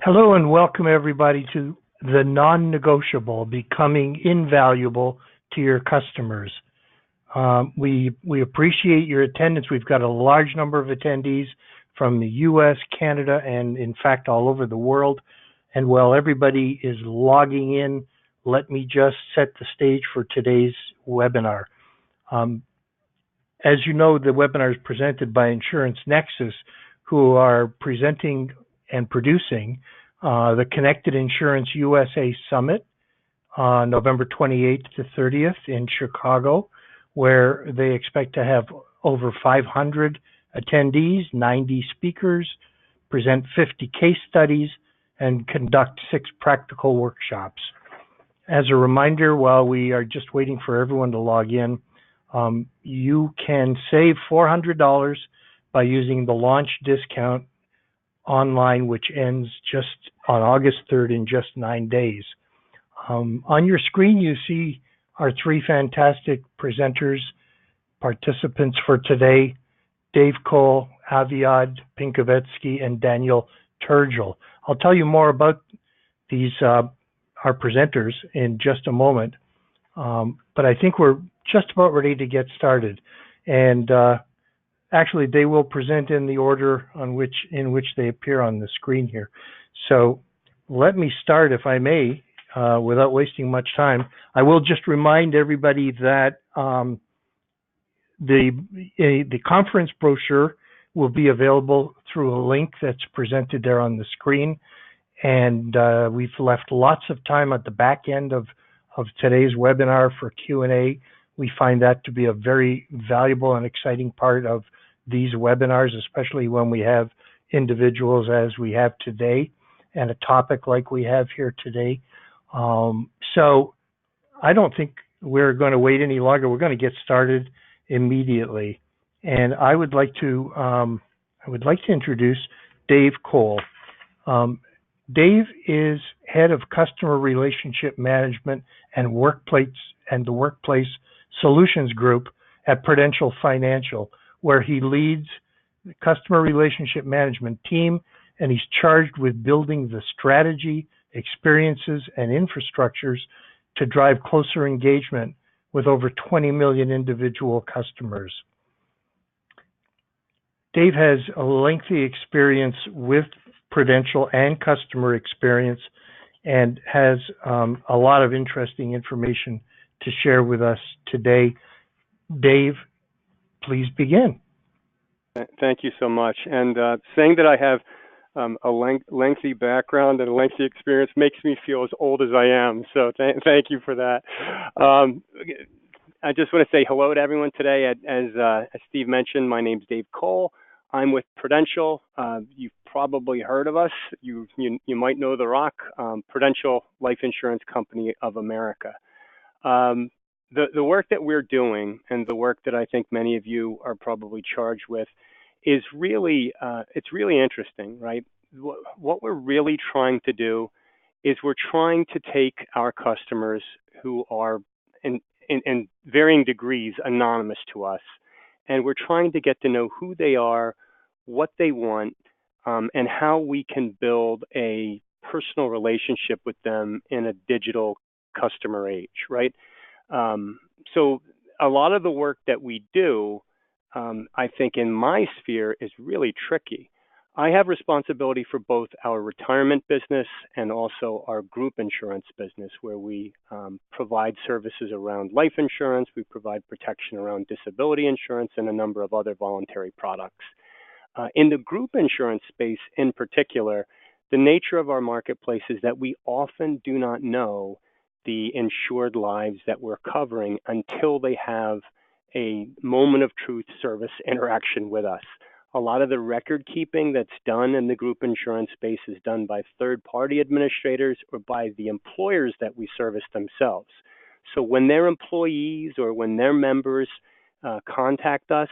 Hello and welcome everybody to the non-negotiable, becoming invaluable to your customers. We appreciate your attendance. We've got a large number of attendees from the U.S., Canada, and in fact all over the world. And while everybody is logging in, let me just set the stage for today's webinar. Um, as you know, the webinar is presented by Insurance Nexus, who are presenting and producing the Connected Insurance USA Summit on November 28th to 30th in Chicago, where they expect to have over 500 attendees, 90 speakers, present 50 case studies, and conduct 6 practical workshops. As a reminder, while we are just waiting for everyone to log in, you can save $400 by using the launch discount online, which ends just on August 3rd in just 9 days. On your screen, you see our 3 fantastic presenters, participants for today: Dave Cole, Aviad Pinkovezky, and Daniel Turgel. I'll tell you more about these, our presenters, in just a moment. But I think we're just about ready to get started. And actually, they will present in the order in which they appear on the screen here. So let me start, if I may, without wasting much time. I will just remind everybody that the conference brochure will be available through a link that's presented there on the screen. And we've left lots of time at the back end of today's webinar for Q&A. We find that to be a very valuable and exciting part of these webinars, especially when we have individuals as we have today and a topic like we have here today. So I don't think we're going to wait any longer. We're going to get started immediately. And I would like to introduce Dave Cole. Dave is head of customer relationship management and the workplace solutions group at Prudential Financial, where he leads the customer relationship management team, and he's charged with building the strategy, experiences, and infrastructures to drive closer engagement with over 20 million individual customers. Dave has a lengthy experience with Prudential and customer experience, and has a lot of interesting information to share with us today. Dave, please begin. Thank you so much. And saying that I have a lengthy background and a lengthy experience makes me feel as old as I am. So thank you for that. I just want to say hello to everyone today. As Steve mentioned, my name's Dave Cole. I'm with Prudential. You've probably heard of us. You might know The Rock, Prudential Life Insurance Company of America. The work that we're doing, and the work that I think many of you are probably charged with, is really it's really interesting, right? What we're really trying to do is we're trying to take our customers who are in varying degrees anonymous to us, and we're trying to get to know who they are, what they want, and how we can build a personal relationship with them in a digital customer age, right? So a lot of the work that we do, I think in my sphere, is really tricky. I have responsibility for both our retirement business and also our group insurance business, where we provide services around life insurance, we provide protection around disability insurance, and a number of other voluntary products. In the group insurance space in particular, the nature of our marketplace is that we often do not know the insured lives that we're covering until they have a moment of truth service interaction with us. A lot of the record keeping that's done in the group insurance space is done by third-party administrators or by the employers that we service themselves. So when their employees or when their members contact us,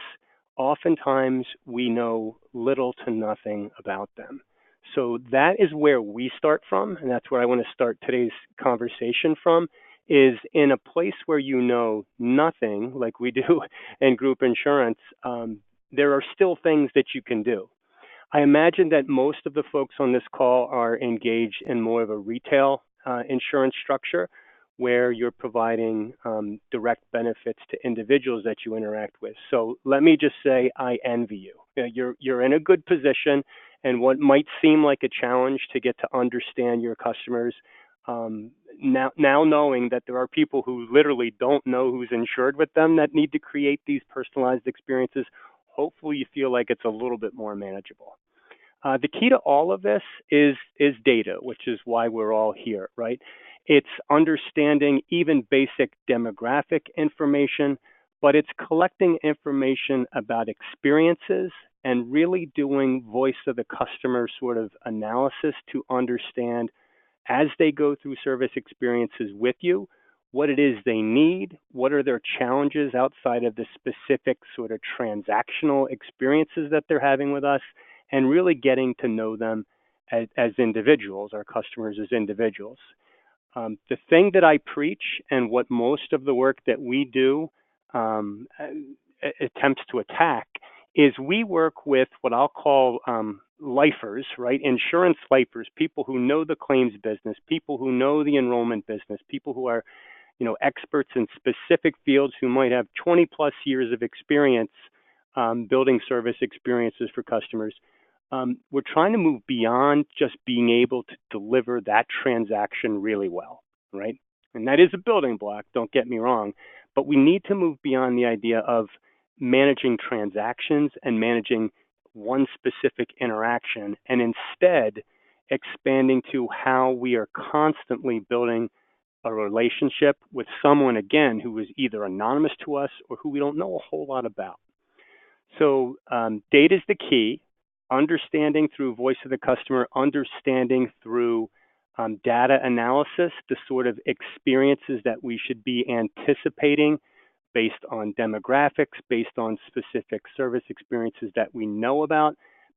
oftentimes we know little to nothing about them. So that is where we start from, and that's where I want to start today's conversation from, is in a place where you know nothing, like we do in group insurance, there are still things that you can do. I imagine that most of the folks on this call are engaged in more of a retail insurance structure where you're providing direct benefits to individuals that you interact with. So let me just say I envy you. You're in a good position, and what might seem like a challenge to get to understand your customers, now knowing that there are people who literally don't know who's insured with them that need to create these personalized experiences, hopefully you feel like it's a little bit more manageable. The key to all of this is data, which is why we're all here, right? It's understanding even basic demographic information, but it's collecting information about experiences and really doing voice of the customer sort of analysis to understand as they go through service experiences with you, what it is they need, what are their challenges outside of the specific sort of transactional experiences that they're having with us, and really getting to know them as individuals, our customers as individuals. The thing that I preach and what most of the work that we do attempts to attack is we work with what I'll call lifers, right? Insurance lifers, people who know the claims business, people who know the enrollment business, people who are, experts in specific fields who might have 20 plus years of experience building service experiences for customers. We're trying to move beyond just being able to deliver that transaction really well, right? And that is a building block, don't get me wrong, but we need to move beyond the idea of managing transactions and managing one specific interaction, and instead expanding to how we are constantly building a relationship with someone, again, who is either anonymous to us or who we don't know a whole lot about. So data is the key. Understanding through voice of the customer, understanding through data analysis, the sort of experiences that we should be anticipating based on demographics, based on specific service experiences that we know about,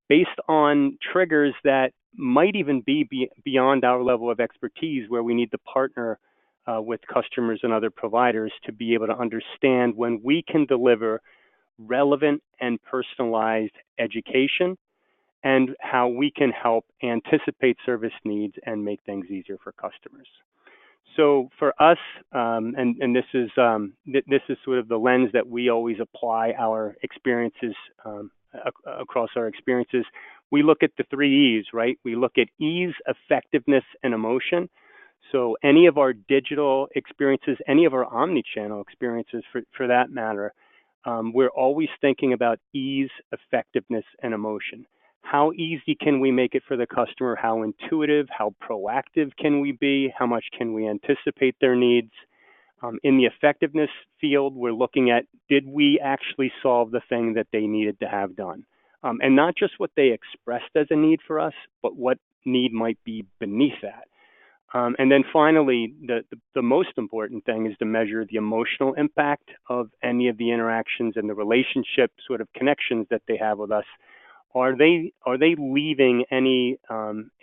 based on triggers that might even be beyond our level of expertise, where we need to partner with customers and other providers to be able to understand when we can deliver relevant and personalized education, and how we can help anticipate service needs and make things easier for customers. So for us, and this is sort of the lens that we always apply our experiences across our experiences. We look at the 3 E's, right? We look at ease, effectiveness, and emotion. So any of our digital experiences, any of our omni-channel experiences for that matter, we're always thinking about ease, effectiveness, and emotion. How easy can we make it for the customer? How intuitive, how proactive can we be? How much can we anticipate their needs? In the effectiveness field, we're looking at, did we actually solve the thing that they needed to have done? And not just what they expressed as a need for us, but what need might be beneath that. And then finally, the most important thing is to measure the emotional impact of any of the interactions and the relationship sort of connections that they have with us. Are they leaving any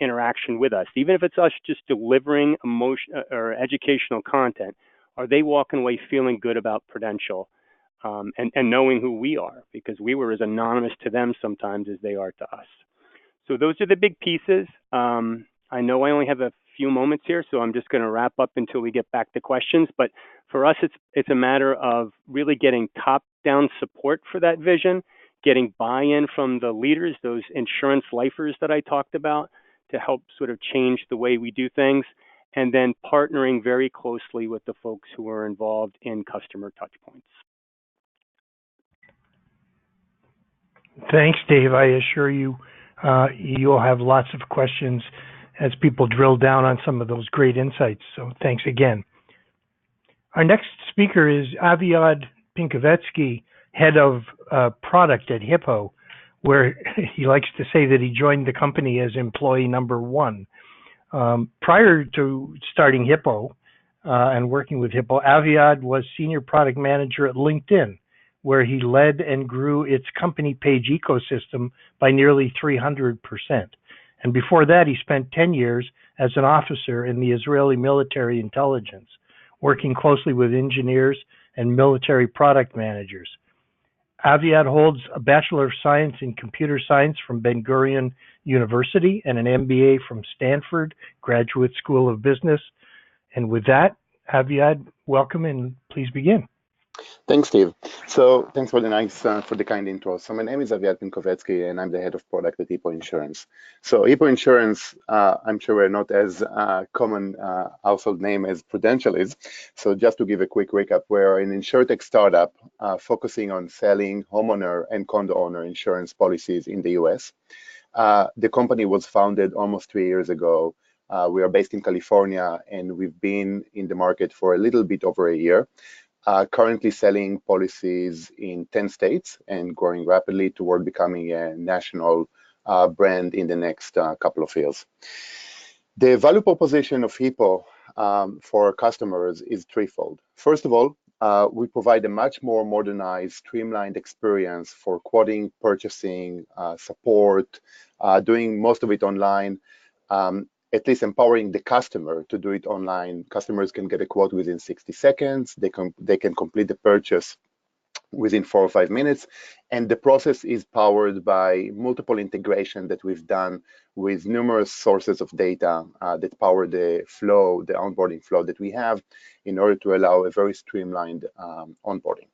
interaction with us, even if it's us just delivering emotion or educational content? Are they walking away feeling good about Prudential and knowing who we are, because we were as anonymous to them sometimes as they are to us? So those are the big pieces. I know I only have a few moments here, so I'm just going to wrap up until we get back to questions. But for us, it's a matter of really getting top-down support for that vision, getting buy-in from the leaders, those insurance lifers that I talked about, to help sort of change the way we do things, and then partnering very closely with the folks who are involved in customer touchpoints. Thanks, Dave. I assure you, you'll have lots of questions as people drill down on some of those great insights. So thanks again. Our next speaker is Aviad Pinkovezky, head of product at Hippo, where he likes to say that he joined the company as employee number 1. Prior to starting Hippo and working with Hippo, Aviad was senior product manager at LinkedIn, where he led and grew its company page ecosystem by nearly 300%. And before that, he spent 10 years as an officer in the Israeli military intelligence, working closely with engineers and military product managers. Aviad holds a Bachelor of Science in Computer Science from Ben-Gurion University and an MBA from Stanford Graduate School of Business. And with that, Aviad, welcome and please begin. Thanks, Steve. So thanks for the kind intro. So my name is Aviad Pinkovezky, and I'm the head of product at Hippo Insurance. So Hippo Insurance, I'm sure we're not as common household name as Prudential is. So just to give a quick recap, we're an insurtech startup focusing on selling homeowner and condo owner insurance policies in the US. The company was founded almost 3 years ago. We are based in California, and we've been in the market for a little bit over a year. Currently selling policies in 10 states and growing rapidly toward becoming a national brand in the next couple of years. The value proposition of Hippo for our customers is threefold. First of all, we provide a much more modernized, streamlined experience for quoting, purchasing, support, doing most of it online. At least empowering the customer to do it online. Customers can get a quote within 60 seconds. They can complete the purchase within 4 or 5 minutes. And the process is powered by multiple integration that we've done with numerous sources of data that power the flow, the onboarding flow that we have in order to allow a very streamlined onboarding.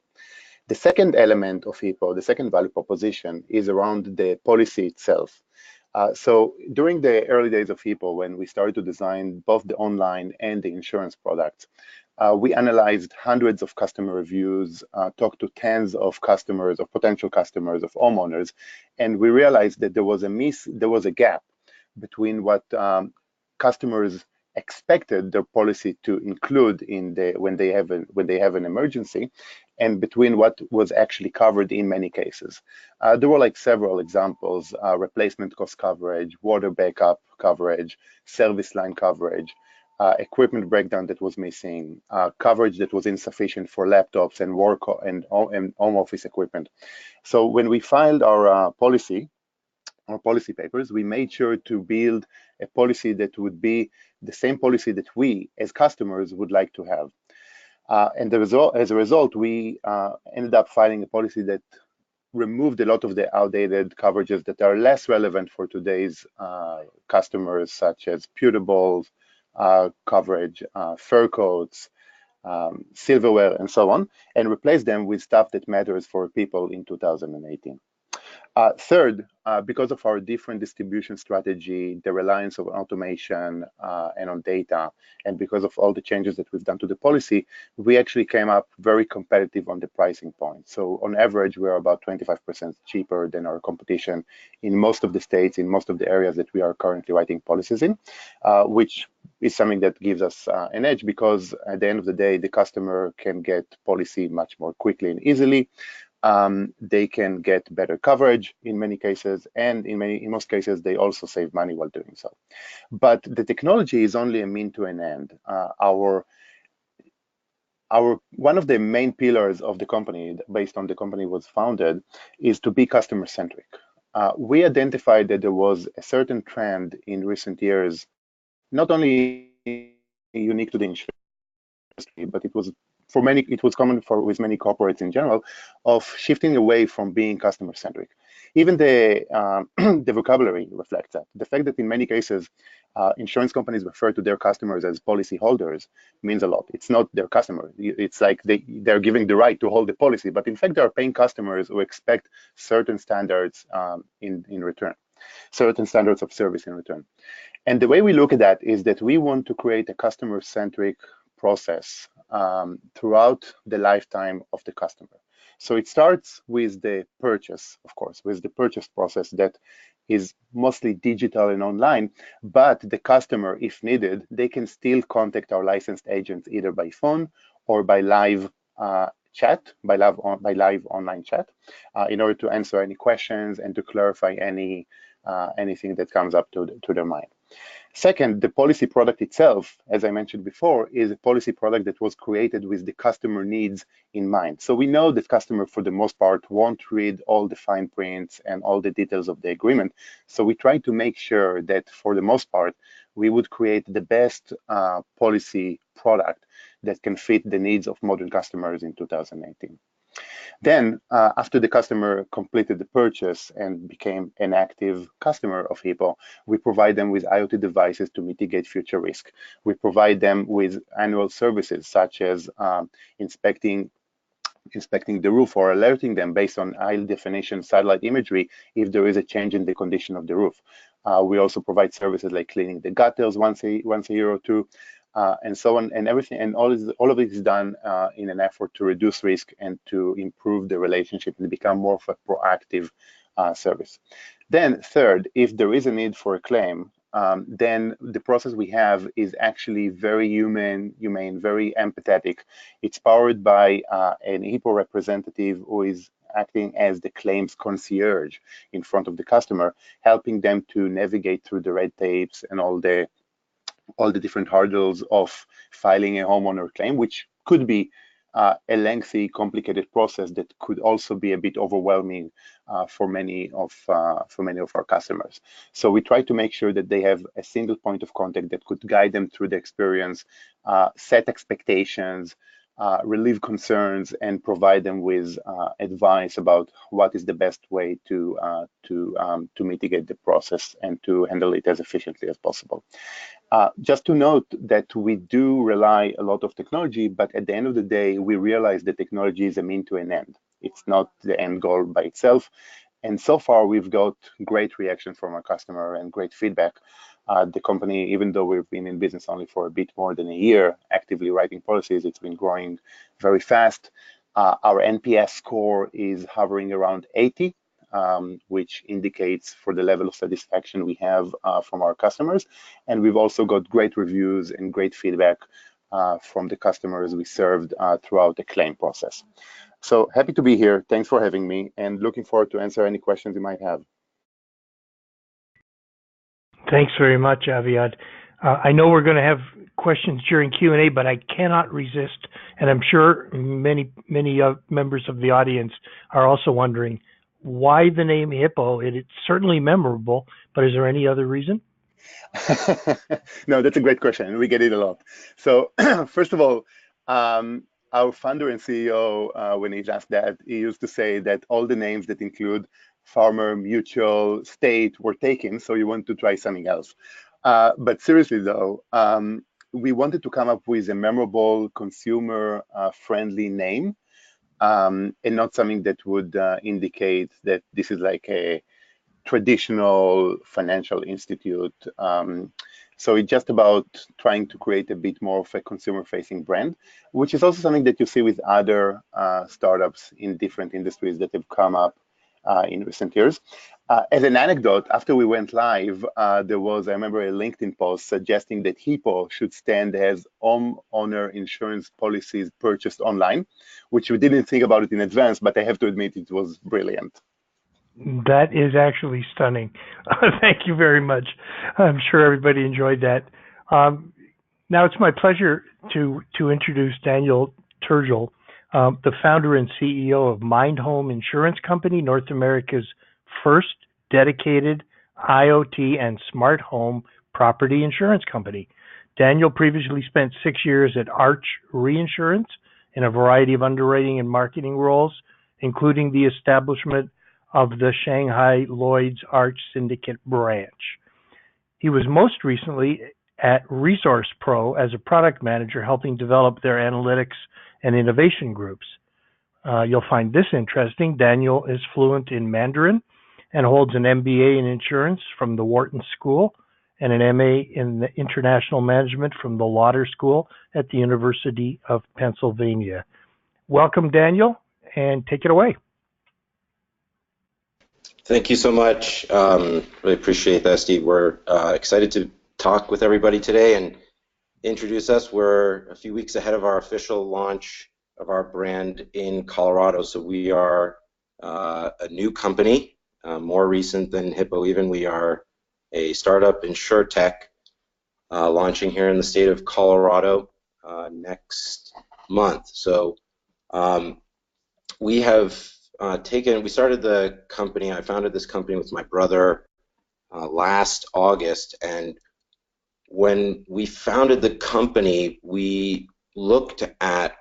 The second element of Hippo, the second value proposition, is around the policy itself. So during the early days of Hippo, when we started to design both the online and the insurance products, we analyzed hundreds of customer reviews, talked to tens of customers, of potential customers, of homeowners, and we realized that there was a gap between what customers expected their policy to include in when they have an emergency, and between what was actually covered in many cases. There were like several examples: replacement cost coverage, water backup coverage, service line coverage, equipment breakdown that was missing, coverage that was insufficient for laptops and work and home office equipment. So when we filed our policy papers, we made sure to build a policy that would be the same policy that we as customers would like to have. And as a result, we ended up filing a policy that removed a lot of the outdated coverages that are less relevant for today's customers, such as putables, coverage, fur coats, silverware, and so on, and replaced them with stuff that matters for people in 2018. Third, because of our different distribution strategy, the reliance on automation and on data, and because of all the changes that we've done to the policy, we actually came up very competitive on the pricing point. So on average, we're about 25% cheaper than our competition in most of the states, in most of the areas that we are currently writing policies in, which is something that gives us an edge, because at the end of the day, the customer can get policy much more quickly and easily. They can get better coverage in many cases, and in most cases, they also save money while doing so. But the technology is only a mean to an end. One of the main pillars of the company, based on the company was founded, is to be customer centric. We identified that there was a certain trend in recent years, not only unique to the insurance industry, but it was common with many corporates in general, of shifting away from being customer centric. Even the the vocabulary reflects that. The fact that in many cases insurance companies refer to their customers as policy holders means a lot. It's not their customer. It's like they're giving the right to hold the policy, but in fact they are paying customers who expect certain standards in return, certain standards of service in return. And the way we look at that is that we want to create a customer-centric process throughout the lifetime of the customer. So it starts with the purchase, of course, with the purchase process that is mostly digital and online, but the customer, if needed, they can still contact our licensed agents either by phone or by live chat, by live online chat, in order to answer any questions and to clarify anything that comes up to their mind. Second, the policy product itself, as I mentioned before, is a policy product that was created with the customer needs in mind. So we know that customers, for the most part, won't read all the fine prints and all the details of the agreement. So we try to make sure that, for the most part, we would create the best policy product that can fit the needs of modern customers in 2018. Then, after the customer completed the purchase and became an active customer of Hippo, we provide them with IoT devices to mitigate future risk. We provide them with annual services such as inspecting the roof or alerting them based on high definition satellite imagery if there is a change in the condition of the roof. We also provide services like cleaning the gutters once a year or two, and so on, and everything, and all of it is done in an effort to reduce risk and to improve the relationship and become more of a proactive service. Then third, if there is a need for a claim, then the process we have is actually very humane, very empathetic. It's powered by an Hippo representative who is acting as the claims concierge in front of the customer, helping them to navigate through the red tapes and all the different hurdles of filing a homeowner claim, which could be a lengthy, complicated process that could also be a bit overwhelming for many of our customers. So we try to make sure that they have a single point of contact that could guide them through the experience, set expectations, relieve concerns, and provide them with advice about what is the best way to mitigate the process and to handle it as efficiently as possible. Just to note that we do rely a lot of technology, but at the end of the day, we realize that technology is a mean to an end. It's not the end goal by itself. And so far, we've got great reaction from our customer and great feedback. The company, even though we've been in business only for a bit more than a year, actively writing policies, it's been growing very fast. Our NPS score is hovering around 80. Which indicates for the level of satisfaction we have from our customers. And we've also got great reviews and great feedback from the customers we served throughout the claim process. So happy to be here. Thanks for having me, and looking forward to answer any questions you might have. Thanks very much, Aviad. I know we're going to have questions during Q&A, but I cannot resist, and I'm sure many members of the audience are also wondering, why the name Hippo? It's certainly memorable, but is there any other reason? No, that's a great question, and we get it a lot. So first of all, our founder and CEO, when he's asked that, he used to say that all the names that include farmer, mutual, state were taken, so you want to try something else. But seriously though, we wanted to come up with a memorable, consumer-friendly name, and not something that would indicate that this is like a traditional financial institute. So it's just about trying to create a bit more of a consumer-facing brand, which is also something that you see with other startups in different industries that have come up in recent years. As an anecdote, after we went live, there was, I remember, a LinkedIn post suggesting that Hippo should stand as homeowner insurance policies purchased online, which we didn't think about it in advance, but I have to admit it was brilliant. That is actually stunning. Thank you very much. I'm sure everybody enjoyed that. Now it's my pleasure to introduce Daniel Turgel, the founder and CEO of MindHome Insurance Company, North America's first dedicated IoT and smart home property insurance company. Daniel previously spent 6 years at Arch Reinsurance in a variety of underwriting and marketing roles, including the establishment of the Shanghai Lloyd's Arch Syndicate branch. He was most recently at Resource Pro as a product manager, helping develop their analytics and innovation groups. You'll find this interesting. Daniel is fluent in Mandarin and holds an MBA in insurance from the Wharton School and an MA in international management from the Lauder School at the University of Pennsylvania. Welcome, Daniel, and take it away. Thank you so much. Really appreciate that, Steve. We're excited to talk with everybody today and introduce us. We're a few weeks ahead of our official launch of our brand in Colorado. So we are a new company, more recent than Hippo even. We are a startup insurtech launching here in the state of Colorado next month. So we started the company, I founded this company with my brother last August, and when we founded the company, we looked at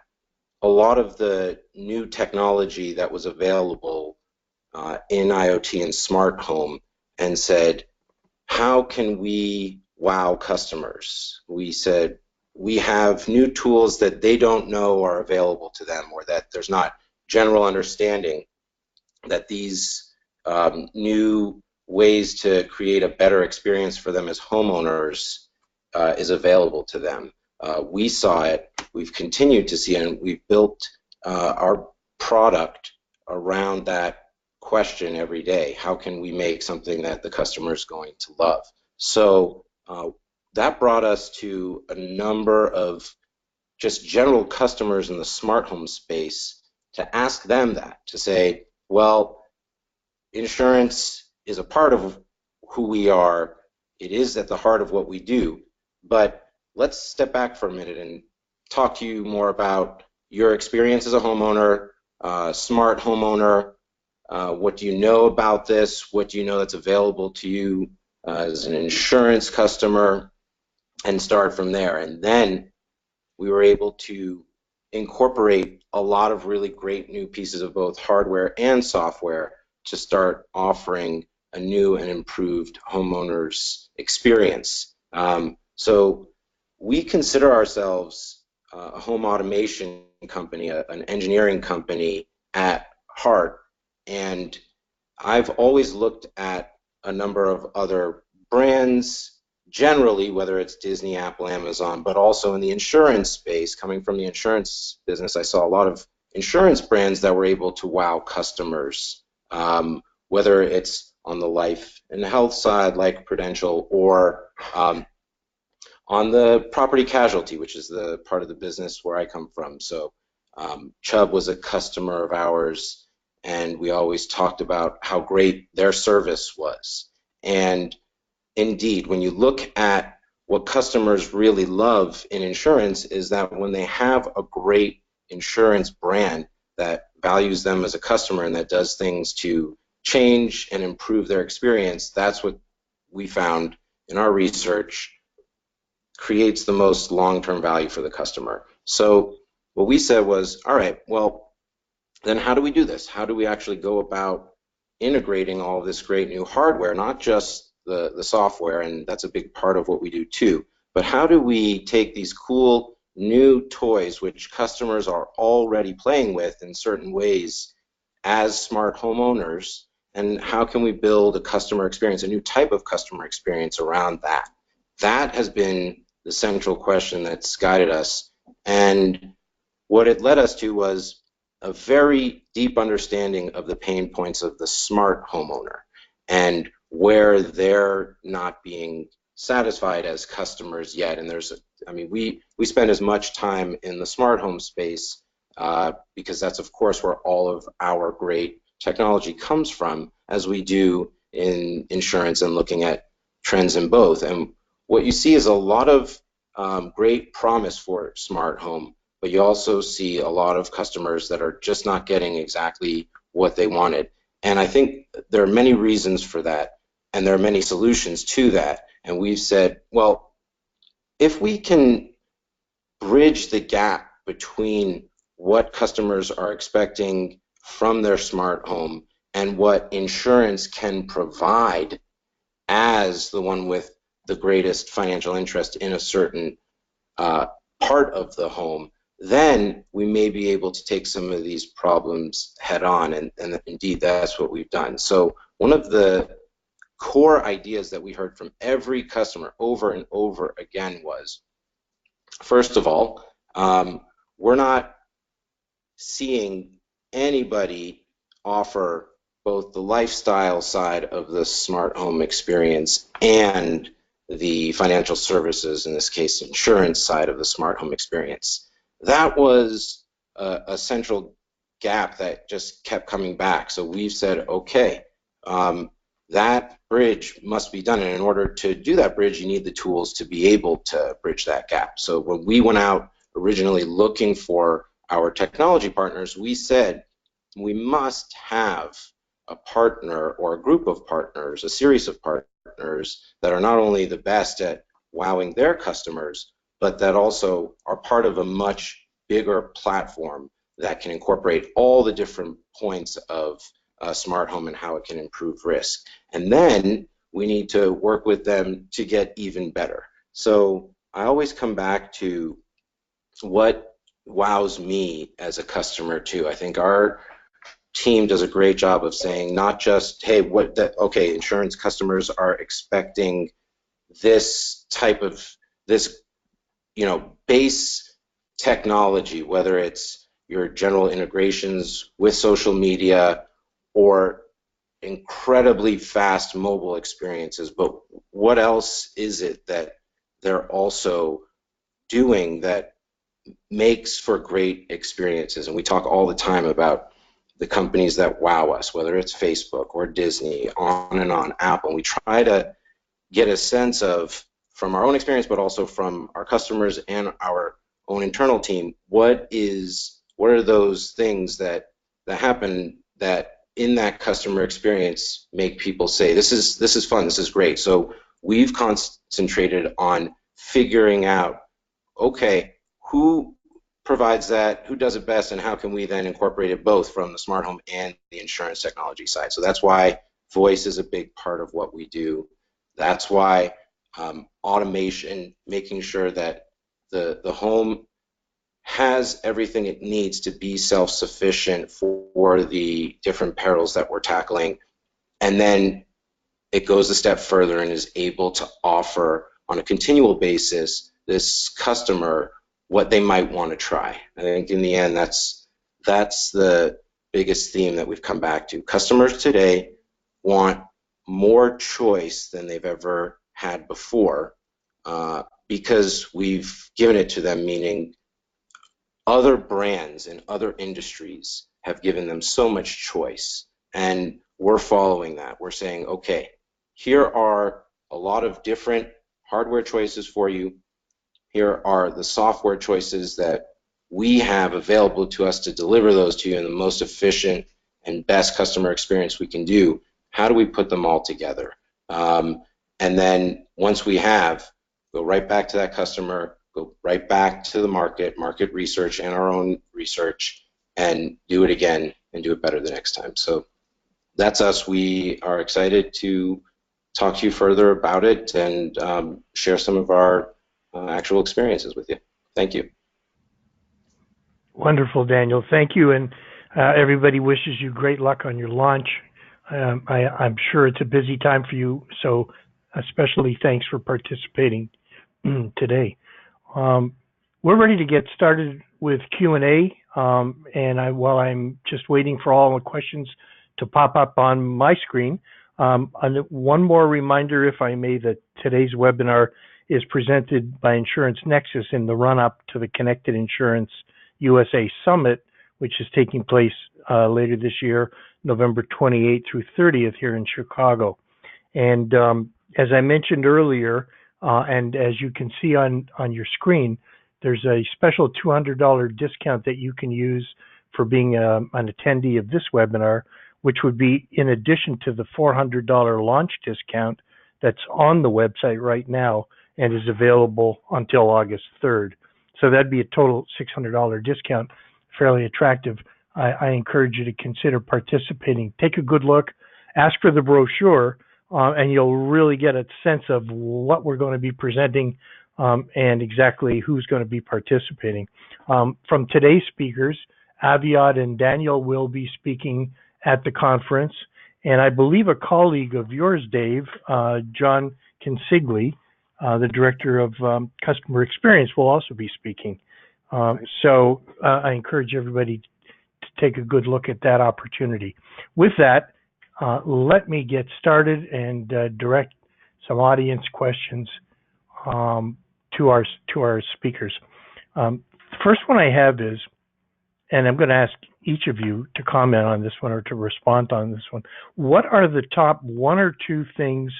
a lot of the new technology that was available in IoT and smart home and said, how can we wow customers? We said, we have new tools that they don't know are available to them, or that there's not general understanding that these new ways to create a better experience for them as homeowners is available to them. We saw it, we've continued to see it, and we've built our product around that question every day. How can we make something that the customer is going to love? So that brought us to a number of just general customers in the smart home space to ask them that, to say, well, insurance is a part of who we are. It is at the heart of what we do, but let's step back for a minute and talk to you more about your experience as a homeowner, smart homeowner. What do you know about this? What do you know that's available to you as an insurance customer? And start from there. And then we were able to incorporate a lot of really great new pieces of both hardware and software to start offering a new and improved homeowners experience. So we consider ourselves a home automation company, an engineering company at heart, and I've always looked at a number of other brands generally, whether it's Disney, Apple, Amazon, but also in the insurance space. Coming from the insurance business, I saw a lot of insurance brands that were able to wow customers, whether it's on the life and health side like Prudential, or on the property casualty, which is the part of the business where I come from. So Chubb was a customer of ours, and we always talked about how great their service was. And indeed, when you look at what customers really love in insurance, is that when they have a great insurance brand that values them as a customer and that does things to change and improve their experience, that's what we found in our research creates the most long-term value for the customer. So what we said was, all right, well, then how do we do this? How do we actually go about integrating all of this great new hardware, not just the software, and that's a big part of what we do too, but how do we take these cool new toys which customers are already playing with in certain ways as smart homeowners, and how can we build a customer experience, a new type of customer experience around that? That has been the central question that's guided us, and what it led us to was a very deep understanding of the pain points of the smart homeowner and where they're not being satisfied as customers yet. And we spend as much time in the smart home space because that's of course where all of our great technology comes from, as we do in insurance and looking at trends in both. And what you see is a lot of great promise for smart home, but you also see a lot of customers that are just not getting exactly what they wanted. And I think there are many reasons for that, and there are many solutions to that. And we've said, well, if we can bridge the gap between what customers are expecting from their smart home and what insurance can provide as the one with the greatest financial interest in a certain part of the home, then we may be able to take some of these problems head on, and indeed that's what we've done. So one of the core ideas that we heard from every customer over and over again was, first of all, we're not seeing anybody offer both the lifestyle side of the smart home experience and the financial services, in this case insurance side of the smart home experience. That was a central gap that just kept coming back. So we've said, okay, that bridge must be done, and in order to do that bridge, you need the tools to be able to bridge that gap. So when we went out originally looking for our technology partners, we said we must have a partner or a group of partners, a series of partners that are not only the best at wowing their customers, but that also are part of a much bigger platform that can incorporate all the different points of smart home and how it can improve risk. And then we need to work with them to get even better. So I always come back to what wows me as a customer too. I think our team does a great job of saying not just, hey, okay, insurance customers are expecting this type of base technology, whether it's your general integrations with social media or incredibly fast mobile experiences, but what else is it that they're also doing that makes for great experiences? And we talk all the time about the companies that wow us, whether it's Facebook or Disney, on and on, Apple. And we try to get a sense of, from our own experience, but also from our customers and our own internal team, what are those things that happen that in that customer experience make people say, this is fun, this is great. So we've concentrated on figuring out, okay, who provides that, who does it best, and how can we then incorporate it both from the smart home and the insurance technology side. So that's why voice is a big part of what we do. That's why automation, making sure that the home has everything it needs to be self-sufficient for the different perils that we're tackling. And then it goes a step further and is able to offer on a continual basis this customer what they might want to try. I think in the end, that's the biggest theme that we've come back to. Customers today want more choice than they've ever had before because we've given it to them, meaning other brands and other industries have given them so much choice, and we're following that. We're saying, okay, here are a lot of different hardware choices for you. Here are the software choices that we have available to us to deliver those to you in the most efficient and best customer experience we can do. How do we put them all together? And then once we have, go right back to that customer, go right back to the market research and our own research, and do it again and do it better the next time. So that's us. We are excited to talk to you further about it and share some of our actual experiences with you. Thank you. Wonderful, Daniel. Thank you, and everybody wishes you great luck on your launch. I'm sure it's a busy time for you, so especially thanks for participating today. We're ready to get started with Q&A, and while I'm just waiting for all the questions to pop up on my screen, one more reminder, if I may, that today's webinar is presented by Insurance Nexus in the run-up to the Connected Insurance USA Summit, which is taking place later this year, November 28th through 30th here in Chicago. And as I mentioned earlier, and as you can see on your screen, there's a special $200 discount that you can use for being an attendee of this webinar, which would be in addition to the $400 launch discount that's on the website right now and is available until August 3rd. So that'd be a total $600 discount, fairly attractive. I encourage you to consider participating. Take a good look, ask for the brochure, and you'll really get a sense of what we're going to be presenting and exactly who's going to be participating. From today's speakers, Aviad and Daniel will be speaking at the conference, and I believe a colleague of yours, Dave, John Consigli, the Director of Customer Experience, will also be speaking. So I encourage everybody to take a good look at that opportunity. With that, let me get started and direct some audience questions to our speakers. The first one I have is, and I'm going to ask each of you to comment on this one or to respond on this one. What are the top one or two things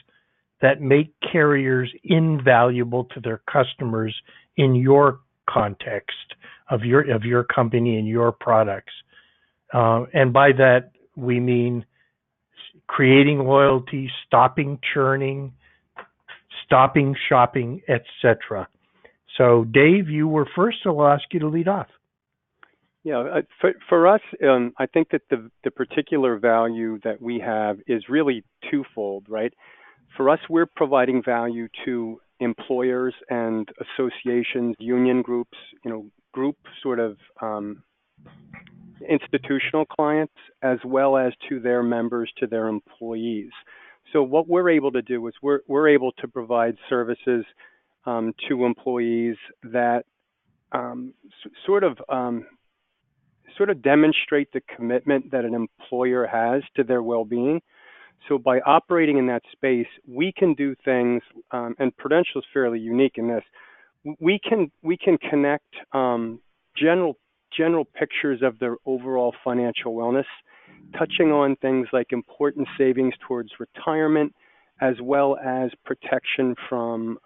that make carriers invaluable to their customers in your context of your company and your products? And by that, we mean creating loyalty, stopping churning, stopping shopping, etc. So Dave, you were first, so I'll ask you to lead off. Yeah, for us, I think that the particular value that we have is really twofold, right? For us, we're providing value to employers and associations, union groups, group sort of institutional clients, as well as to their members, to their employees. So what we're able to do is we're able to provide services to employees that um, sort of sort of demonstrate the commitment that an employer has to their well-being. So by operating in that space, we can do things, and Prudential is fairly unique in this. We can connect general pictures of their overall financial wellness, touching on things like important savings towards retirement, as well as protection from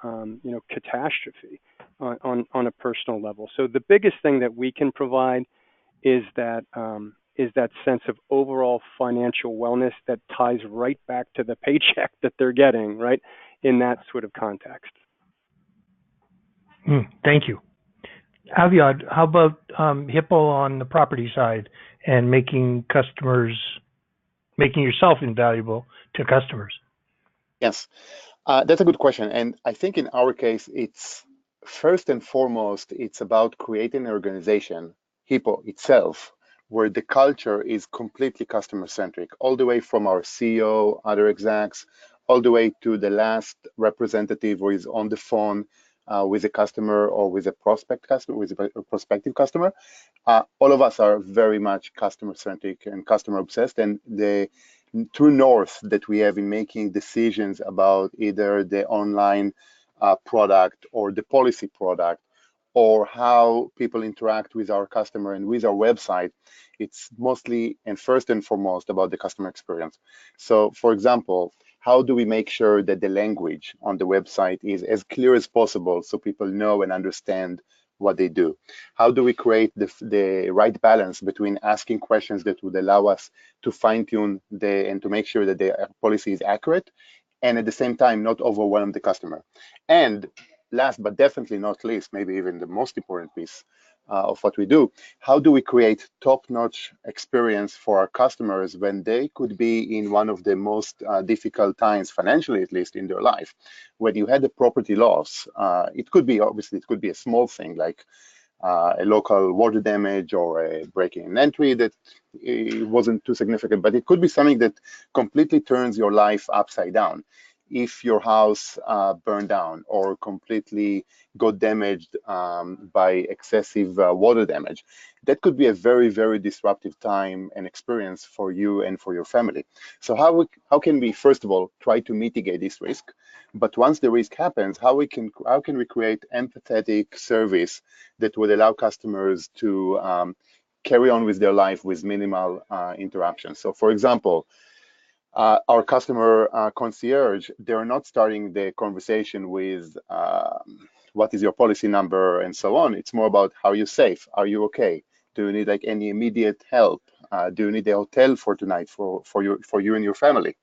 catastrophe on a personal level. So the biggest thing that we can provide is that sense of overall financial wellness that ties right back to the paycheck that they're getting, right, in that sort of context. Thank you. Aviad, how about Hippo on the property side and making yourself invaluable to customers? Yes, that's a good question. And I think in our case, it's first and foremost, it's about creating an organization, Hippo itself, where the culture is completely customer centric, all the way from our CEO, other execs, all the way to the last representative who is on the phone with a customer or with a prospective customer. All of us are very much customer centric and customer obsessed, and the true north that we have in making decisions about either the online product or the policy product or how people interact with our customer and with our website, it's mostly and first and foremost about the customer experience. So for example, how do we make sure that the language on the website is as clear as possible so people know and understand what they do? How do we create the right balance between asking questions that would allow us to fine-tune and to make sure that the policy is accurate, and at the same time not overwhelm the customer? And last but definitely not least, maybe even the most important piece of what we do, how do we create top-notch experience for our customers when they could be in one of the most difficult times, financially at least, in their life? When you had a property loss, it could be a small thing like a local water damage or a breaking and entry that it wasn't too significant, but it could be something that completely turns your life upside down. If your house burned down or completely got damaged by excessive water damage, that could be a very, very disruptive time and experience for you and for your family. So how can we, first of all, try to mitigate this risk? But once the risk happens, how can we create empathetic service that would allow customers to carry on with their life with minimal interruption? So for example, our customer concierge, they're not starting the conversation with what is your policy number and so on. It's more about, how are you safe? Are you okay? Do you need like any immediate help? Do you need a hotel for tonight for you and your family?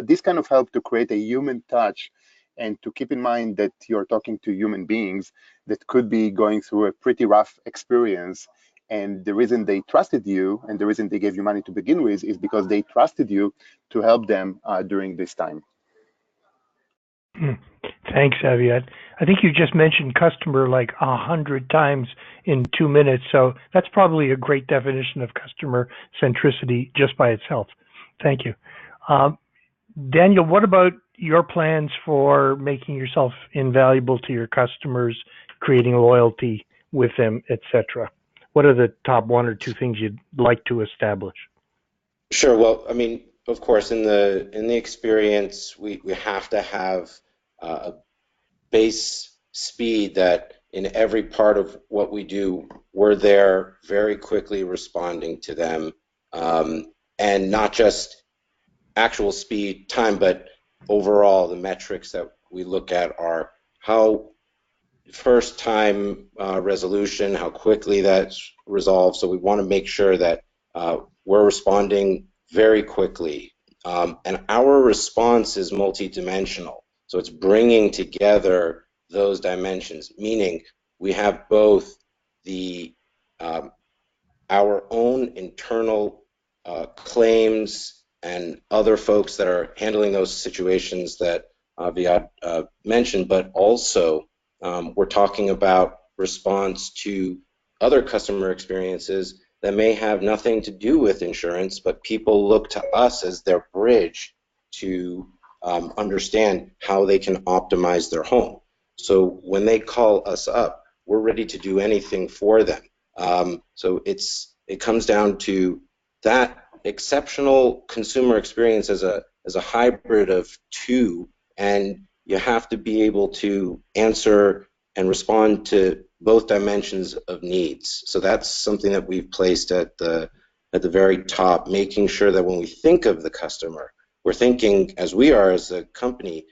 This kind of help to create a human touch and to keep in mind that you're talking to human beings that could be going through a pretty rough experience. And the reason they trusted you and the reason they gave you money to begin with is because they trusted you to help them during this time. Thanks, Aviad. I think you just mentioned customer like 100 times in 2 minutes, so that's probably a great definition of customer centricity just by itself. Thank you. Daniel, what about your plans for making yourself invaluable to your customers, creating loyalty with them, etc.? What are the top 1 or 2 things you'd like to establish? Sure. Well, I mean, of course, in the experience, we have to have a base speed that in every part of what we do, we're there very quickly responding to them, and not just actual speed time, but overall the metrics that we look at are how first time resolution, how quickly that's resolved. So we want to make sure that we're responding very quickly, and our response is multidimensional. So it's bringing together those dimensions, meaning we have both the our own internal claims and other folks that are handling those situations that Aviad mentioned, but also we're talking about response to other customer experiences that may have nothing to do with insurance, but people look to us as their bridge to understand how they can optimize their home. So when they call us up, we're ready to do anything for them. So it comes down to that exceptional consumer experience as a hybrid of two, and you have to be able to answer and respond to both dimensions of needs. So that's something that we've placed at the very top, making sure that when we think of the customer, we're thinking, as we are as a company,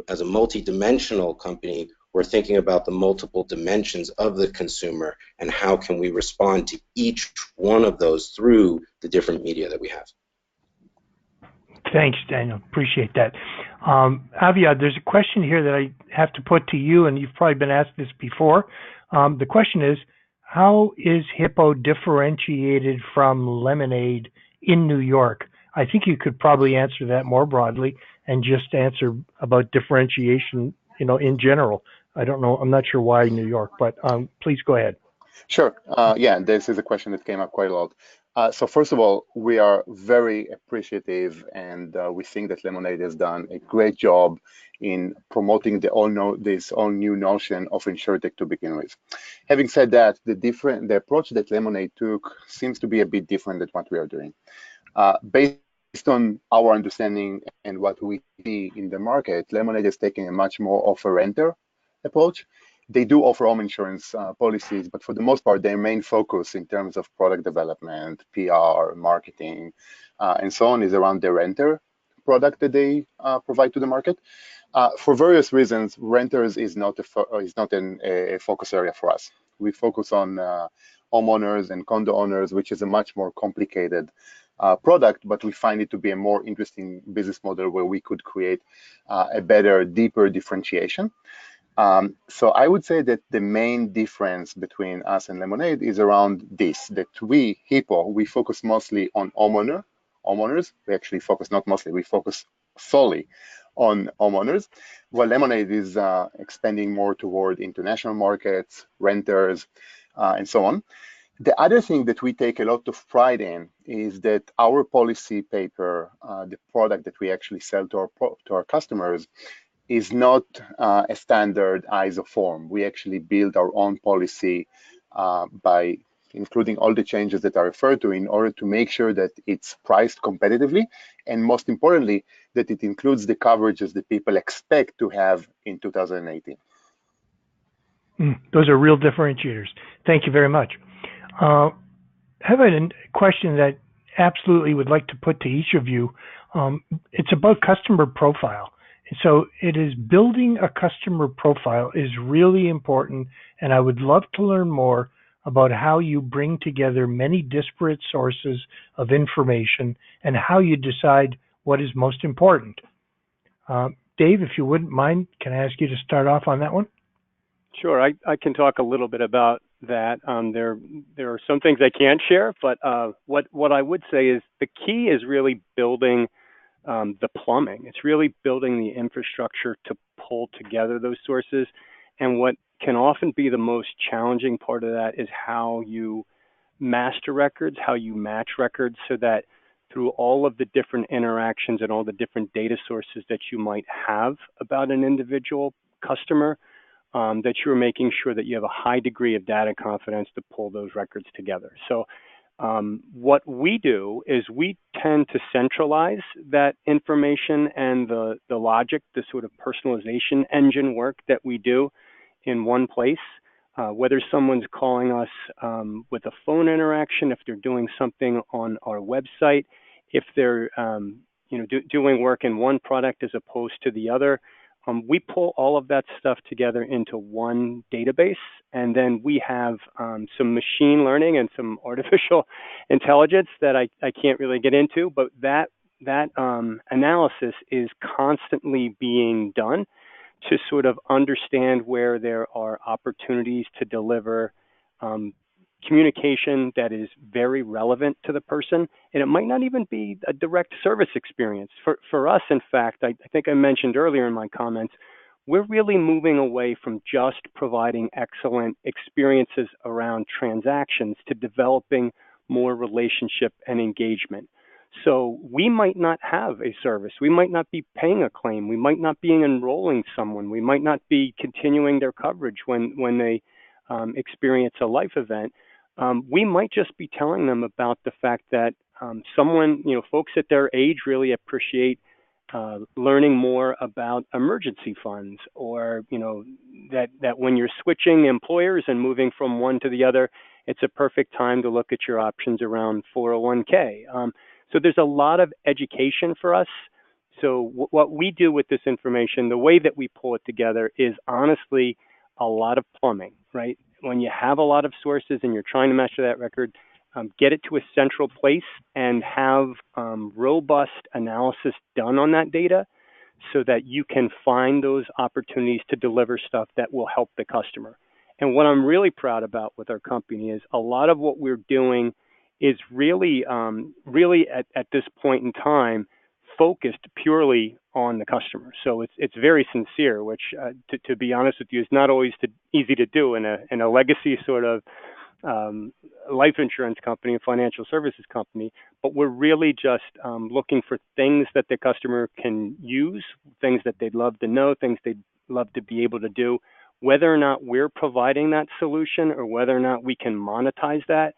as a multi-dimensional company, we're thinking about the multiple dimensions of the consumer and how can we respond to each one of those through the different media that we have. Thanks, Daniel. Appreciate that. Aviad, there's a question here that I have to put to you, and you've probably been asked this before. The question is, how is Hippo differentiated from Lemonade in New York? I think you could probably answer that more broadly and just answer about differentiation, in general. I don't know. I'm not sure why New York, but please go ahead. Sure. Yeah, this is a question that came up quite a lot. So first of all, we are very appreciative, and we think that Lemonade has done a great job in promoting this all new notion of insurtech to begin with. Having said that, the approach that Lemonade took seems to be a bit different than what we are doing. Based on our understanding and what we see in the market, Lemonade is taking a much more of a renter approach. They do offer home insurance policies, but for the most part, their main focus in terms of product development, PR, marketing, and so on is around the renter product that they provide to the market. For various reasons, renters is not a focus area for us. We focus on homeowners and condo owners, which is a much more complicated product, but we find it to be a more interesting business model where we could create a better, deeper differentiation. So I would say that the main difference between us and Lemonade is around this, that we, Hippo, we focus mostly on homeowners. We actually focus not mostly, we focus solely on homeowners, while Lemonade is expanding more toward international markets, renters, and so on. The other thing that we take a lot of pride in is that our policy paper, the product that we actually sell to our customers, is not a standard ISO form. We actually build our own policy by including all the changes that are referred to in order to make sure that it's priced competitively, and most importantly, that it includes the coverages that people expect to have in 2018. Those are real differentiators. Thank you very much. I have a question that absolutely would like to put to each of you. It's about customer profile. So it is building a customer profile is really important, and I would love to learn more about how you bring together many disparate sources of information and how you decide what is most important. Dave, if you wouldn't mind, can I ask you to start off on that one? Sure, I can talk a little bit about that. There are some things I can't share, but what I would say is the key is really building the plumbing. It's really building the infrastructure to pull together those sources. And what can often be the most challenging part of that is how you master records, how you match records, so that through all of the different interactions and all the different data sources that you might have about an individual customer, that you're making sure that you have a high degree of data confidence to pull those records together. So what we do is we tend to centralize that information and the logic, the sort of personalization engine work that we do in one place. Whether someone's calling us with a phone interaction, if they're doing something on our website, if they're doing work in one product as opposed to the other, we pull all of that stuff together into one database, and then we have some machine learning and some artificial intelligence that I can't really get into, but that analysis is constantly being done to sort of understand where there are opportunities to deliver communication that is very relevant to the person, and it might not even be a direct service experience. For us, in fact, I think I mentioned earlier in my comments, we're really moving away from just providing excellent experiences around transactions to developing more relationship and engagement. So we might not have a service. We might not be paying a claim. We might not be enrolling someone. We might not be continuing their coverage when they experience a life event. We might just be telling them about the fact that folks at their age really appreciate learning more about emergency funds, or that when you're switching employers and moving from one to the other, it's a perfect time to look at your options around 401k. So there's a lot of education for us. So what we do with this information, the way that we pull it together, is honestly a lot of plumbing, right? When you have a lot of sources and you're trying to measure that record, get it to a central place and have robust analysis done on that data so that you can find those opportunities to deliver stuff that will help the customer. And what I'm really proud about with our company is a lot of what we're doing is really at this point in time focused purely on the customer. So it's very sincere, which to be honest with you is not always easy to do in a legacy sort of life insurance company, a financial services company. But we're really just looking for things that the customer can use, things that they'd love to know, things they'd love to be able to do. Whether or not we're providing that solution or whether or not we can monetize that,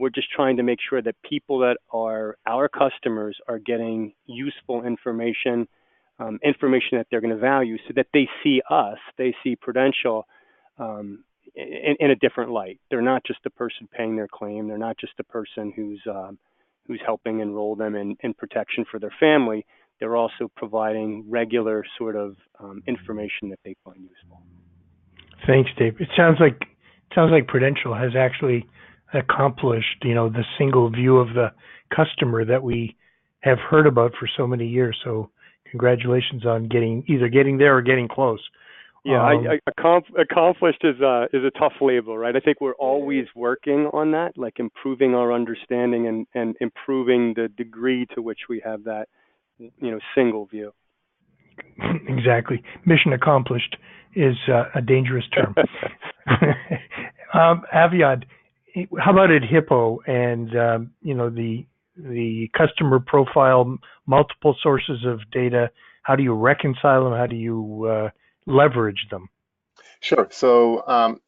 we're just trying to make sure that people that are our customers are getting useful information, information that they're going to value, so that they see us, they see Prudential in a different light. They're not just the person paying their claim. They're not just the person who's helping enroll them in protection for their family. They're also providing regular sort of information that they find useful. Thanks, Dave. It sounds like Prudential has actually accomplished, the single view of the customer that we have heard about for so many years. So congratulations on either getting there or getting close. Yeah, accomplished is a tough label, right? I think we're always working on that, like improving our understanding and improving the degree to which we have that, single view. Exactly. Mission accomplished is a dangerous term. Aviad, how about at Hippo and the customer profile, multiple sources of data? How do you reconcile them? How do you leverage them? Sure. So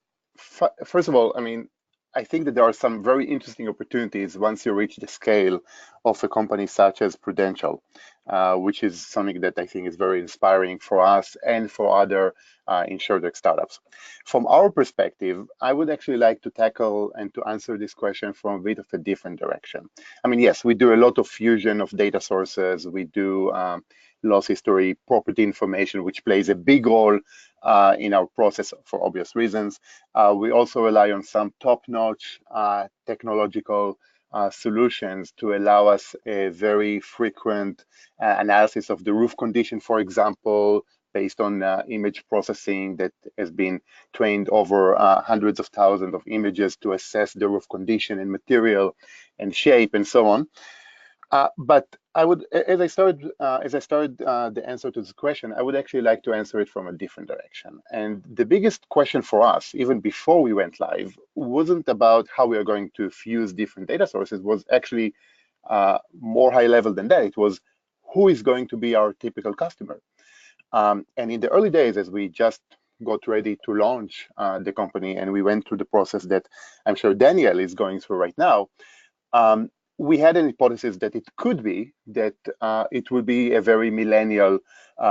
first of all, I think that there are some very interesting opportunities once you reach the scale of a company such as Prudential, which is something that I think is very inspiring for us and for other insurtech startups. From our perspective, I would actually like to tackle and to answer this question from a bit of a different direction. Yes, we do a lot of fusion of data sources. We do loss history, property information, which plays a big role in our process for obvious reasons. We also rely on some top-notch technological solutions to allow us a very frequent analysis of the roof condition, for example, based on image processing that has been trained over hundreds of thousands of images to assess the roof condition and material and shape and so on. But I would, as I started the answer to this question, I would actually like to answer it from a different direction. And the biggest question for us, even before we went live, wasn't about how we are going to fuse different data sources, was actually more high level than that. It was who is going to be our typical customer. And in the early days, as we just got ready to launch the company and we went through the process that I'm sure Daniel is going through right now, we had an hypothesis that it could be that it would be a very millennial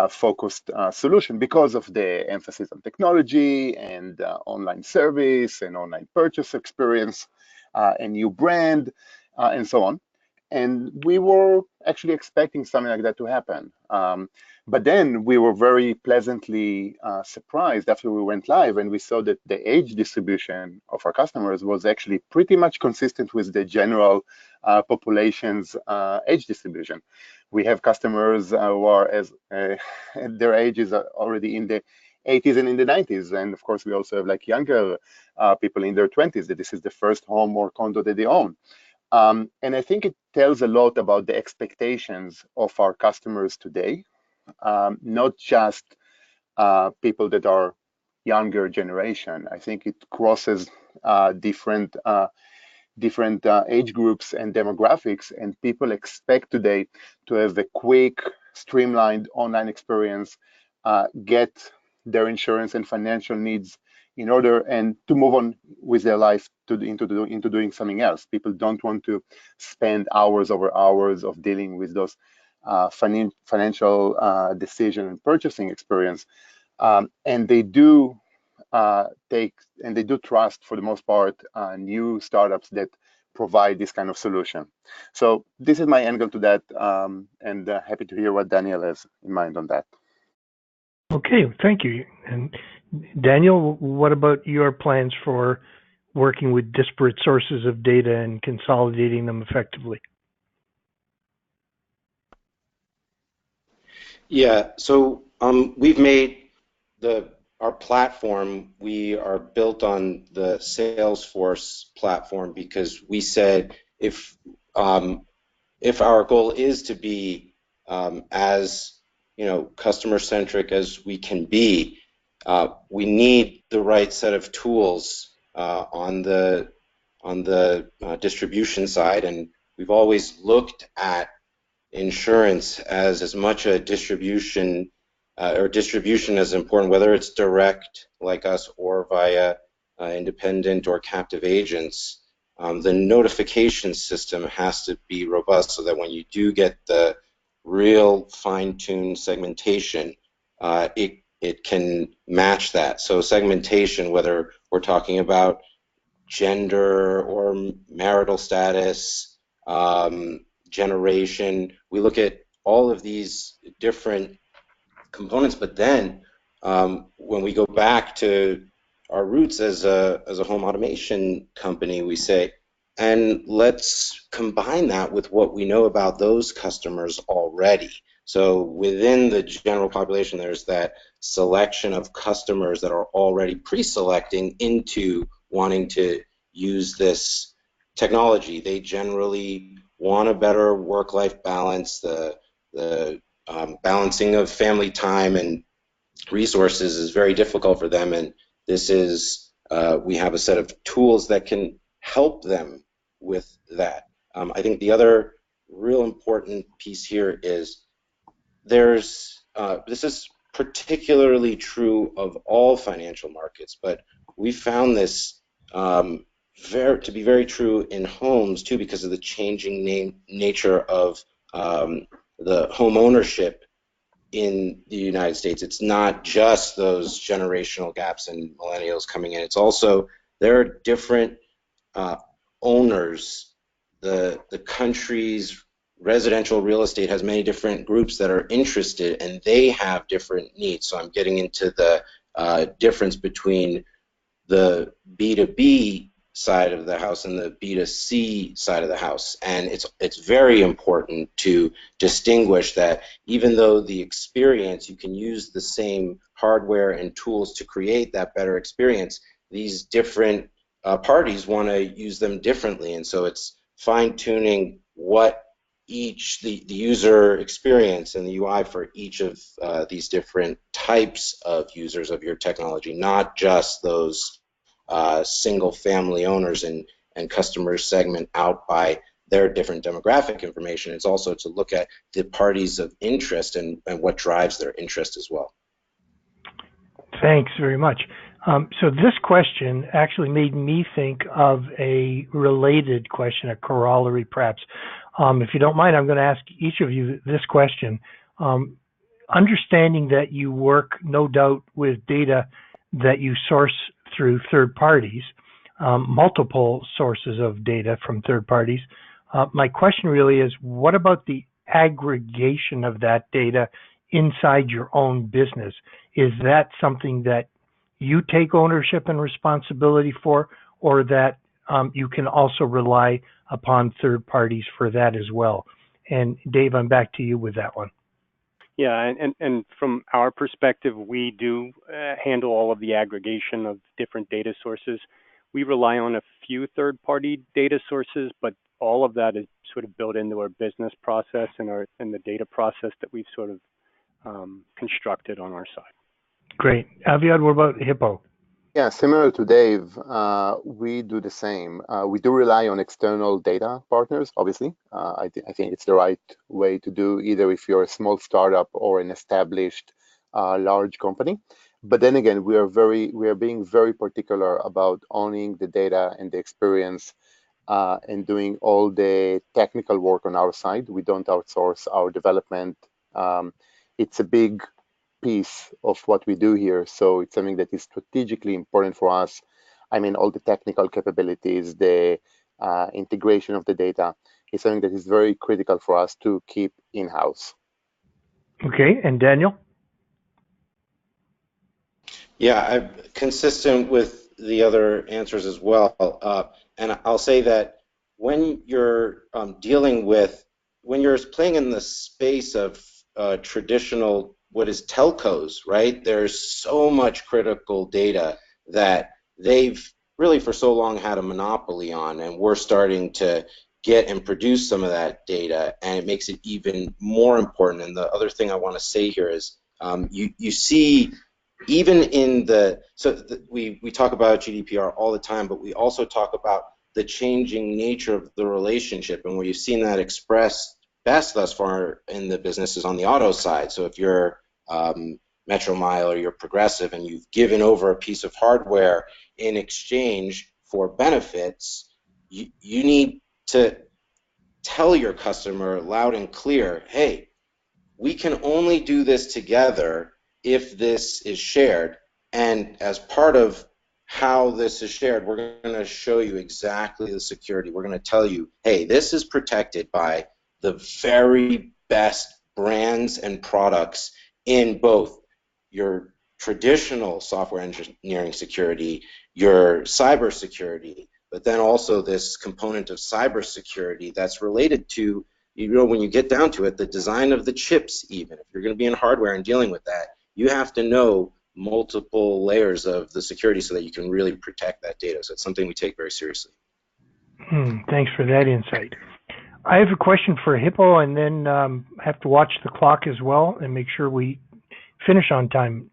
focused solution because of the emphasis on technology and online service and online purchase experience, a new brand, and so on. And we were actually expecting something like that to happen. But then we were very pleasantly surprised after we went live and we saw that the age distribution of our customers was actually pretty much consistent with the general population's age distribution. We have customers who are their age is already in the 80s and in the 90s. And of course, we also have like younger people in their 20s that this is the first home or condo that they own. And I think it tells a lot about the expectations of our customers today, not just people that are younger generation. I think it crosses different age groups and demographics, and people expect today to have a quick, streamlined online experience, get their insurance and financial needs in order, and to move on with their life into doing something else. People don't want to spend hours over hours of dealing with those financial decision and purchasing experience, and they do trust, for the most part, new startups that provide this kind of solution. So this is my angle to that, and happy to hear what Daniel has in mind on that. Okay, thank you. And Daniel, what about your plans for working with disparate sources of data and consolidating them effectively? Yeah, so we've made our platform, we are built on the Salesforce platform because we said if our goal is to be as customer centric as we can be, we need the right set of tools on the distribution side, and we've always looked at insurance as much a distribution as important, whether it's direct like us or via independent or captive agents. The notification system has to be robust so that when you do get the real fine-tuned segmentation, it can match that. So segmentation, whether we're talking about gender or marital status, generation, we look at all of these different components, but then when we go back to our roots as a home automation company, we say, and let's combine that with what we know about those customers already. So within the general population, there's that selection of customers that are already pre-selecting into wanting to use this technology. They generally want a better work-life balance. The balancing of family time and resources is very difficult for them, and this is we have a set of tools that can help them with that. I think the other real important piece here is this is particularly true of all financial markets, but we found this to be very true in homes too, because of the changing nature of the home ownership in the United States. It's not just those generational gaps and millennials coming in. It's also there are different owners. The country's residential real estate has many different groups that are interested, and they have different needs. So I'm getting into the difference between the B2B side of the house and the B2C side of the house, and it's very important to distinguish that even though the experience, you can use the same hardware and tools to create that better experience, these different parties want to use them differently, and so it's fine-tuning what the user experience and the UI for each of these different types of users of your technology, not just those single family owners and customers segment out by their different demographic information. It's also to look at the parties of interest and what drives their interest as well. Thanks very much. So this question actually made me think of a related question, a corollary perhaps. If you don't mind, I'm going to ask each of you this question. Understanding that you work, no doubt, with data that you source through third parties, multiple sources of data from third parties. My question really is, what about the aggregation of that data inside your own business? Is that something that you take ownership and responsibility for, or that you can also rely upon third parties for that as well? And Dave, I'm back to you with that one. Yeah, and from our perspective, we do handle all of the aggregation of different data sources. We rely on a few third-party data sources, but all of that is sort of built into our business process and the data process that we've sort of constructed on our side. Great. Aviad, what about Hippo? Yeah, similar to Dave, we do the same. We do rely on external data partners, obviously. I think it's the right way to do, either if you're a small startup or an established large company. But then again, we are being very particular about owning the data and the experience and doing all the technical work on our side. We don't outsource our development. It's a big piece of what we do here. So it's something that is strategically important for us. I mean, all the technical capabilities, the integration of the data is something that is very critical for us to keep in-house. Okay, and Daniel? Yeah, I'm consistent with the other answers as well. And I'll say that when you're when you're playing in the space of traditional, what is telcos, right? There's so much critical data that they've really for so long had a monopoly on, and we're starting to get and produce some of that data, and it makes it even more important. And the other thing I want to say here is you see, even in we talk about GDPR all the time, but we also talk about the changing nature of the relationship, and where you've seen that expressed best thus far in the business is on the auto side. So if you're Metro Mile or you're Progressive and you've given over a piece of hardware in exchange for benefits, you need to tell your customer loud and clear, hey, we can only do this together if this is shared, and as part of how this is shared, we're going to show you exactly the security. We're going to tell you, hey, this is protected by the very best brands and products in both your traditional software engineering security, your cyber security, but then also this component of cyber security that's related to, when you get down to it, the design of the chips. Even if you're going to be in hardware and dealing with that, you have to know multiple layers of the security so that you can really protect that data. So it's something we take very seriously. Thanks for that insight. I have a question for Hippo, and then have to watch the clock as well and make sure we finish on time.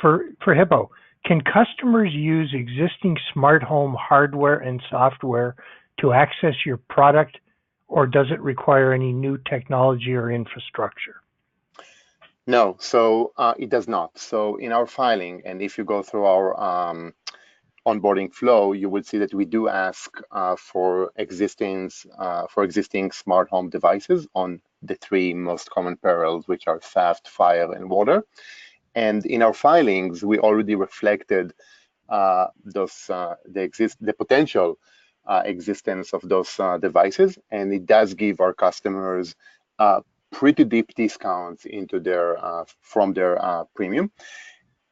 For Hippo, can customers use existing smart home hardware and software to access your product, or does it require any new technology or infrastructure? No, so it does not. So in our filing, and if you go through our onboarding flow, you will see that we do ask for existing smart home devices on the three most common perils, which are theft, fire, and water. And in our filings, we already reflected the potential existence of those devices, and it does give our customers pretty deep discounts into from their premium.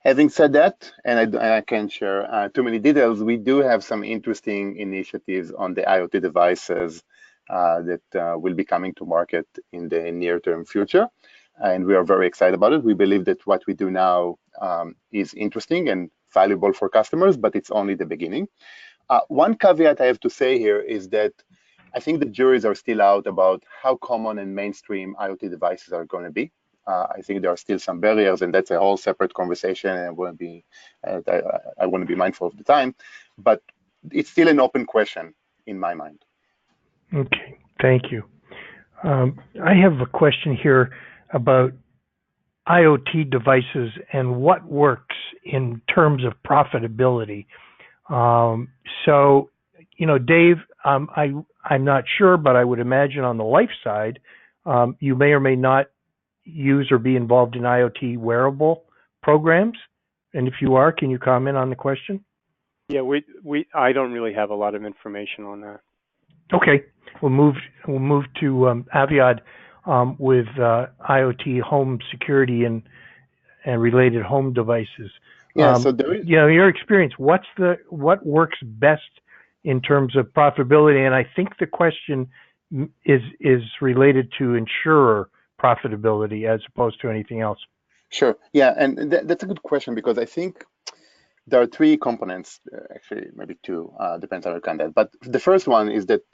Having said that, and I can't share too many details, we do have some interesting initiatives on the IoT devices that will be coming to market in the near-term future, and we are very excited about it. We believe that what we do now is interesting and valuable for customers, but it's only the beginning. One caveat I have to say here is that I think the juries are still out about how common and mainstream IoT devices are going to be. I think there are still some barriers, and that's a whole separate conversation, and I want to be mindful of the time, but it's still an open question in my mind. Okay, thank you. I have a question here about IoT devices and what works in terms of profitability. So, Dave, I'm not sure, but I would imagine on the life side, you may or may not use or be involved in IoT wearable programs. And if you are, can you comment on the question? Yeah, I don't really have a lot of information on that. Okay, we'll move to Aviad with IoT home security and related home devices. Yeah, so there is, your experience, what works best in terms of profitability? And I think the question is related to insurer profitability as opposed to anything else? Sure. Yeah, and that's a good question because I think there are three components, actually maybe two, depends how you count that. But the first one is that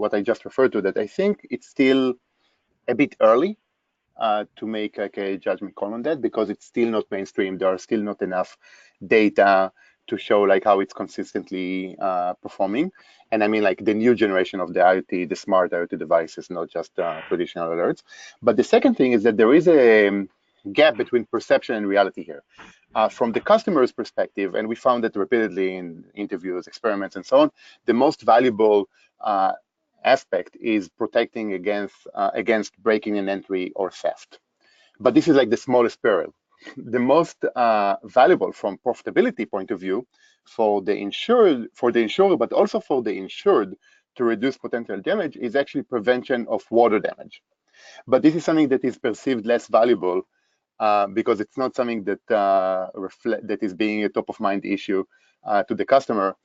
what I just referred to, that I think it's still a bit early to make like a judgment call on that because it's still not mainstream. There are still not enough data to show like how it's consistently performing. And I mean like the new generation of the IoT, the smart IoT devices, not just traditional alerts. But the second thing is that there is a gap between perception and reality here. From the customer's perspective, and we found that repeatedly in interviews, experiments, and so on, the most valuable aspect is protecting against breaking and entry or theft. But this is like the smallest peril. The most valuable from profitability point of view for the insurer, but also for the insured to reduce potential damage is actually prevention of water damage. But this is something that is perceived less valuable because it's not something that that is being a top of mind issue to the customer,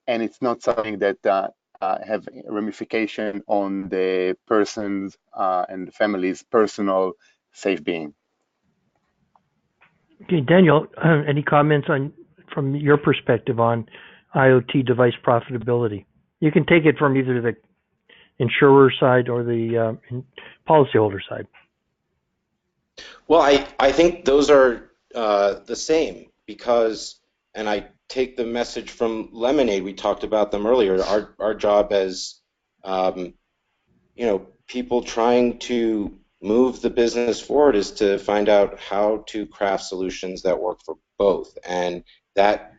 and it's not something that have ramification on the person's and the family's personal safe being. Okay, Daniel, any comments from your perspective on IoT device profitability? You can take it from either the insurer side or the policyholder side. Well, I think those are the same because, and I take the message from Lemonade, we talked about them earlier, our job as, people trying to move the business forward is to find out how to craft solutions that work for both. And that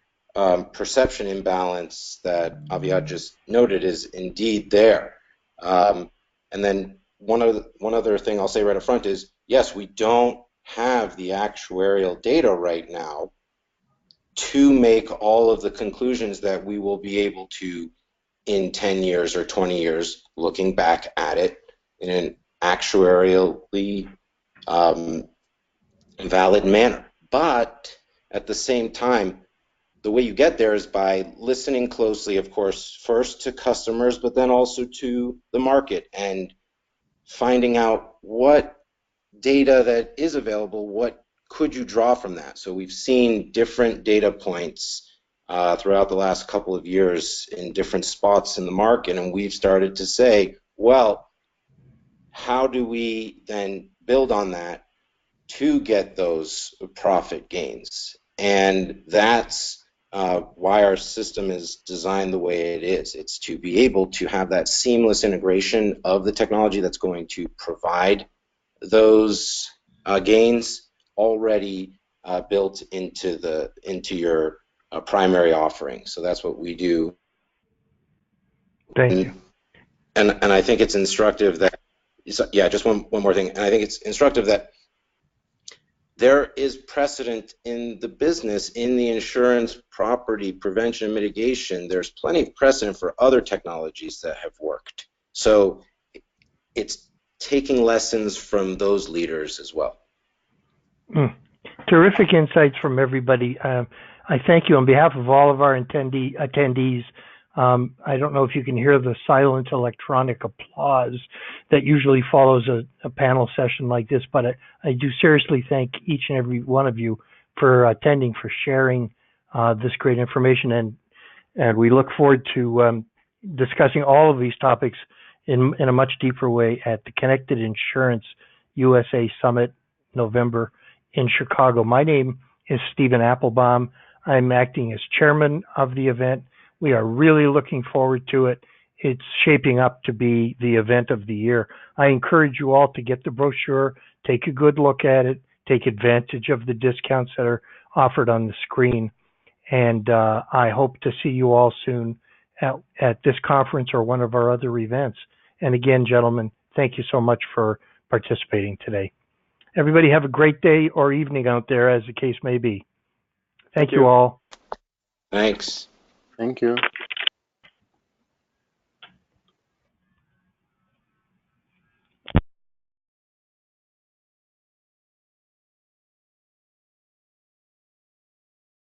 perception imbalance that Aviad just noted is indeed there. And then one other thing I'll say right up front is, yes, we don't have the actuarial data right now to make all of the conclusions that we will be able to in 10 years or 20 years, looking back at it in an actuarially valid manner. But at the same time, the way you get there is by listening closely, of course, first to customers, but then also to the market and finding out what data that is available, what could you draw from that? So we've seen different data points throughout the last couple of years in different spots in the market, and we've started to say, well, how do we then build on that to get those profit gains? And that's why our system is designed the way it is. It's to be able to have that seamless integration of the technology that's going to provide those gains already built into your primary offering. So that's what we do. Thank you. And I think it's instructive that, yeah, just one more thing. And I think it's instructive that there is precedent in the business, in the insurance, property, prevention, and mitigation. There's plenty of precedent for other technologies that have worked. So it's taking lessons from those leaders as well. Terrific insights from everybody. I thank you on behalf of all of our attendees. I don't know if you can hear the silent electronic applause that usually follows a panel session like this, but I do seriously thank each and every one of you for attending, for sharing this great information, and we look forward to discussing all of these topics in a much deeper way at the Connected Insurance USA Summit, November in Chicago. My name is Stephen Applebaum. I'm acting as chairman of the event. We are really looking forward to it. It's shaping up to be the event of the year. I encourage you all to get the brochure, take a good look at it, take advantage of the discounts that are offered on the screen. And I hope to see you all soon at this conference or one of our other events. And again, gentlemen, thank you so much for participating today. Everybody have a great day or evening out there, as the case may be. Thank you all. Thanks. Thank you.